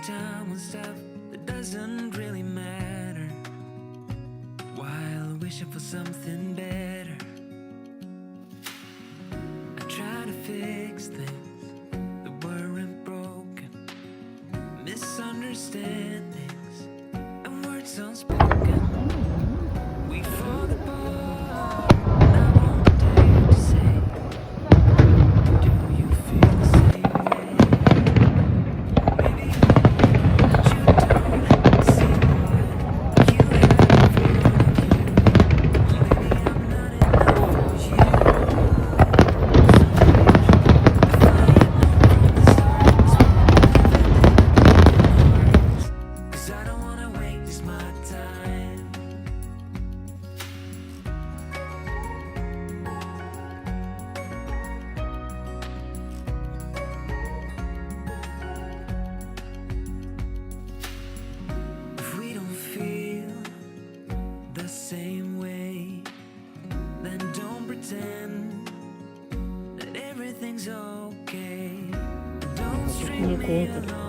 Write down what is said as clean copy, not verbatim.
time on stuff that doesn't really matter, while wishing for something better. I try to fix things that weren't broken, misunderstandings and words unspoken. We fall apart, and I won't dare to say, do you feel the same way? Maybe you don't see what you have in front of you. Maybe I'm not enough for you. Cause I don't wanna waste my time. If we don't feel the same way, then don't pretend that everything's okay. Don't string me along.